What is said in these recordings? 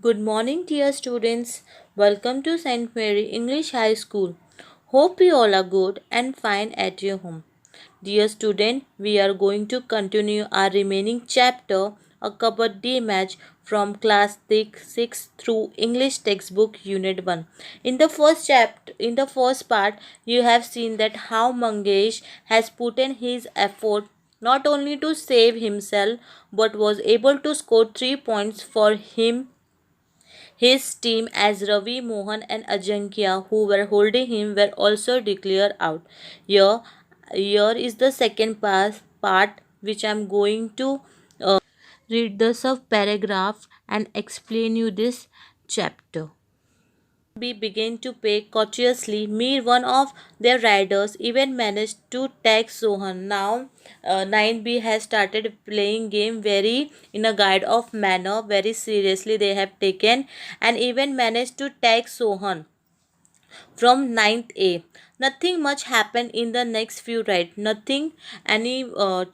Good morning, dear students. Welcome to St. Mary English High School. Hope you all are good and fine at your home. Dear student, we are going to continue our remaining chapter, a Kabaddi match from class 6 through English textbook unit 1. In the first part, you have seen that how Mangesh has put in his effort not only to save himself but was able to score 3 points for his team as Ravi, Mohan and Ajankya who were holding him were also declared out. Here, here is the second part which I am going to read the sub paragraph and explain you this chapter. B began to pay courteously. Mir, one of their riders, even managed to tag Sohan. Now, 9B has started playing game very in a guide of manner. Very seriously, they have taken and even managed to tag Sohan from ninth A. Nothing much happened in the next few right. Nothing. Any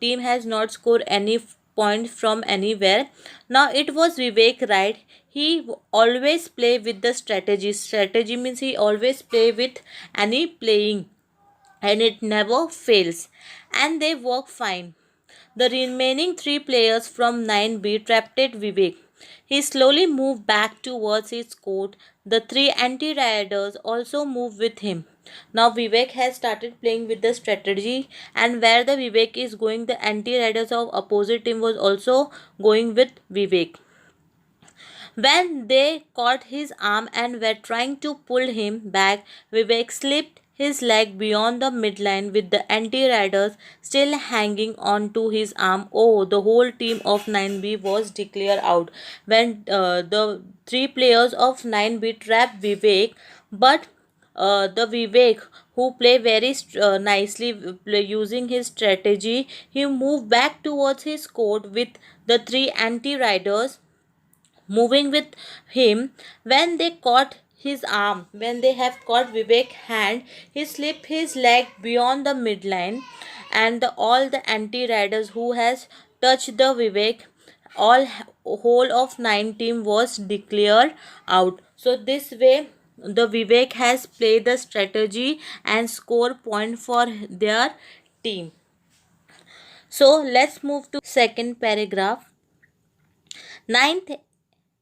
team has not scored any points from anywhere. Now it was Vivek right. He always play with the strategy. Strategy means he always play with any playing and it never fails. And they work fine. The remaining three players from 9B trapped Vivek. He slowly moved back towards his court. The three anti-rioters also moved with him. Now Vivek has started playing with the strategy, and where the Vivek is going, the anti-riders of opposite team was also going with Vivek. When they caught his arm and were trying to pull him back, Vivek slipped his leg beyond the midline with the anti-riders still hanging on to his arm. Oh, the whole team of 9B was declared out when the three players of 9B trapped Vivek, but the Vivek who play very nicely using his strategy, he moved back towards his court with the three anti-riders moving with him. When they caught his arm, when they have caught Vivek hand, he slipped his leg beyond the midline, and all the anti-riders who has touched the Vivek, all whole of 9 team was declared out. So this way the Vivek has played the strategy and score point for their team. So let's move to second paragraph. Ninth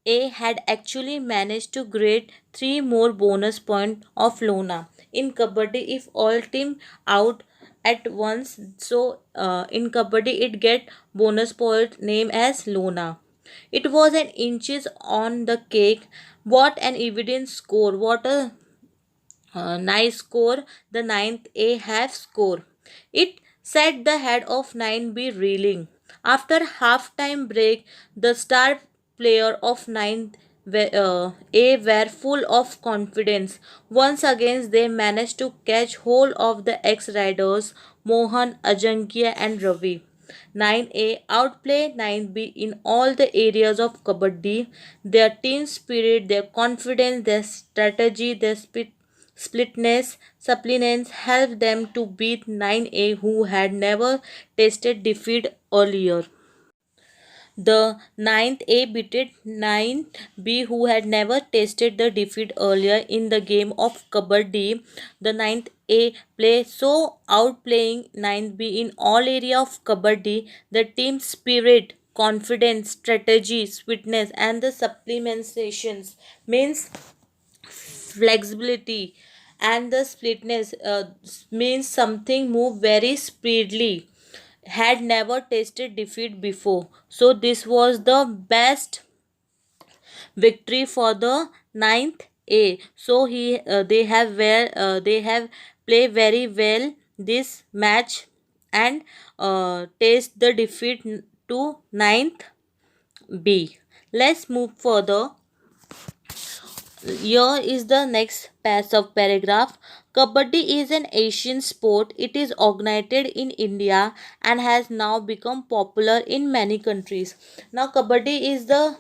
A had actually managed to grade 3 more bonus points of Lona. In Kabaddi, if all team out at once, so in Kabaddi it get bonus point name as Lona. It was an inches on the cake. What an evident score! What a nice score the ninth A have score. It set the head of 9B reeling. After half-time break, the star player of ninth A were full of confidence. Once again, they managed to catch hold of the ex-riders Mohan, Ajankya and Ravi. 9A outplay 9B in all the areas of Kabaddi. Their team spirit, their confidence, their strategy, their supplements helped them to beat 9A who had never tasted defeat earlier. The ninth A beat 9B who had never tasted the defeat earlier in the game of Kabaddi. The ninth A play so outplaying 9B in all area of Kabaddi. The team spirit, confidence, strategy, sweetness and the supplementations means flexibility and the splitness means something move very speedily had never tasted defeat before. So this was the best victory for the ninth A. So they have played very well this match and taste the defeat to ninth B. Let's move further. Here is the next of paragraph. Kabaddi is an Asian sport. It is organized in India and has now become popular in many countries. Now, Kabaddi is the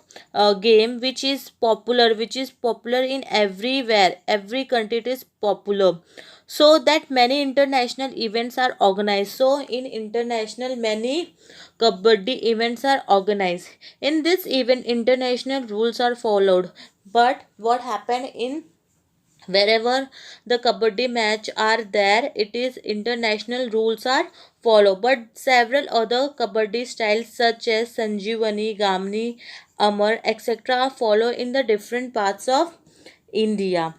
game which is popular in everywhere. Every country it is popular. So that many international events are organized. So in international many Kabaddi events are organized. In this event, international rules are followed. But what happened in wherever the kabaddi match are there, it is international rules are followed, but several other kabaddi styles such as sanjeevani, gamni, amar, etc. follow in the different parts of India.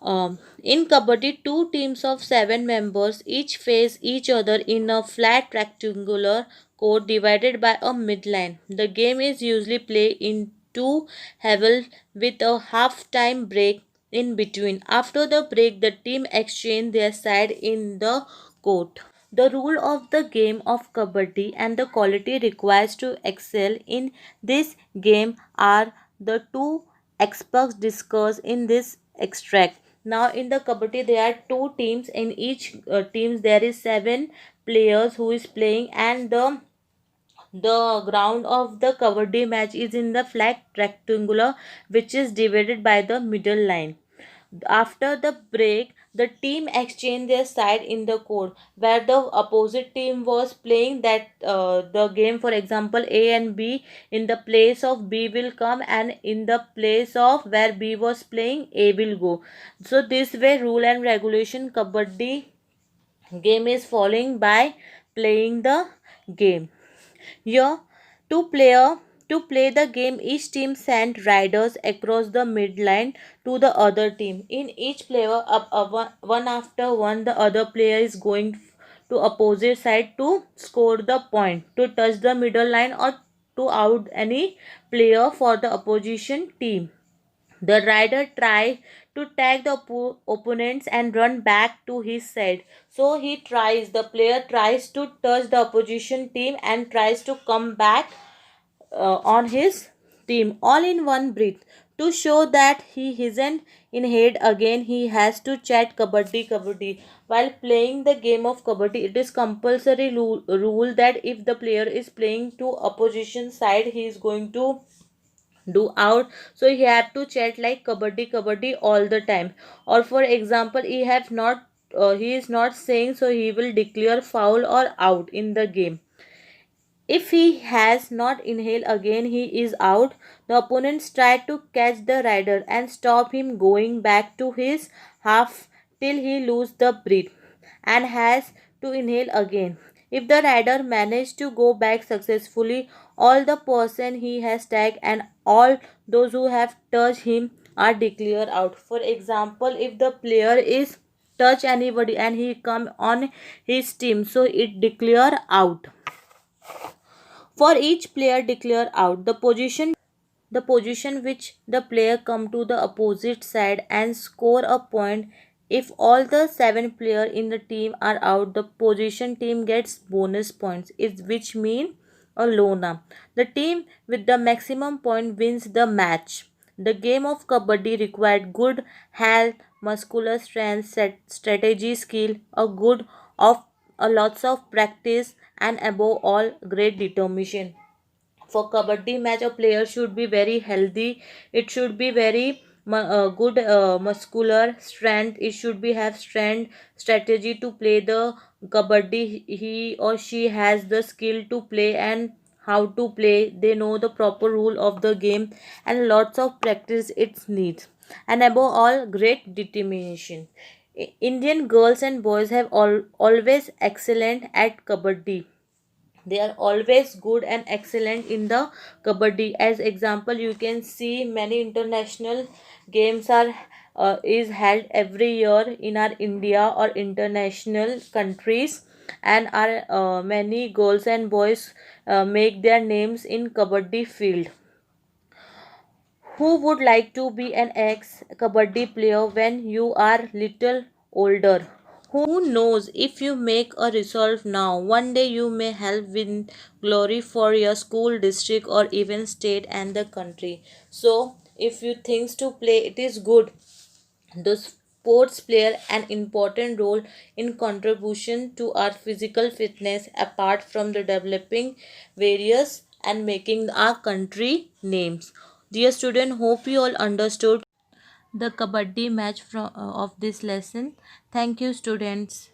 In Kabaddi, two teams of seven members each face each other in a flat rectangular court divided by a midline. The game is usually played in two halves with a half-time break in between. After the break, the team exchange their side in the court. The rule of the game of Kabaddi and the quality required to excel in this game are the two aspects discussed in this extract. Now in the Kabaddi there are two teams. In each teams there is seven players who is playing, and the ground of the Kabaddi match is in the flat rectangular which is divided by the middle line. After the break, the team exchanged their side in the court where the opposite team was playing that the game. For example, A and B, in the place of B will come, and in the place of where B was playing, A will go. So this way, rule and regulation Kabaddi game is following by playing the game. Here, two player to play the game, each team sent riders across the midline to the other team. In each player, one after one, the other player is going to opposite side to score the point, to touch the middle line, or to out any player for the opposition team. The rider tries to tag the opponents and run back to his side. So the player tries to touch the opposition team and tries to come back on his team all in one breath. To show that he isn't in head again, he has to chat kabaddi kabaddi. While playing the game of kabaddi, it is compulsory rule that if the player is playing to opposition side, he is going to do out, so he have to chat like kabaddi kabaddi all the time. Or for example, he is not saying, so he will declare foul or out in the game. If he has not inhaled again, he is out. The opponents try to catch the rider and stop him going back to his half till he lose the breath and has to inhale again. If the rider managed to go back successfully, all the person he has tagged and all those who have touched him are declared out. For example, if the player is touch anybody and he come on his team, so it declare out. For each player declare out, the position which the player come to the opposite side and score a point. If all the seven players in the team are out, the position team gets bonus points, which mean a lona. The team with the maximum point wins the match. The game of kabaddi required good health, muscular strength, strategy skill, a good of a lots of practice, and above all great determination. For kabaddi match, a player should be very healthy. It should be very good muscular strength. It should be have strength, strategy to play the kabaddi. He or she has the skill to play and how to play. They know the proper rule of the game, and lots of practice it needs, and above all great determination. Indian girls and boys have always excellent at kabaddi. They are always good and excellent in the kabaddi. As example, you can see many international games are is held every year in our India or international countries, and our many girls and boys make their names in kabaddi field. Who would like to be an ex kabaddi player when you are little older? Who knows, if you make a resolve now, one day you may help win glory for your school, district, or even state and the country. So, if you think to play, it is good. The sports play an important role in contribution to our physical fitness apart from the developing various and making our country names. Dear student, hope you all understood the kabaddi match of this lesson. Thank you, students.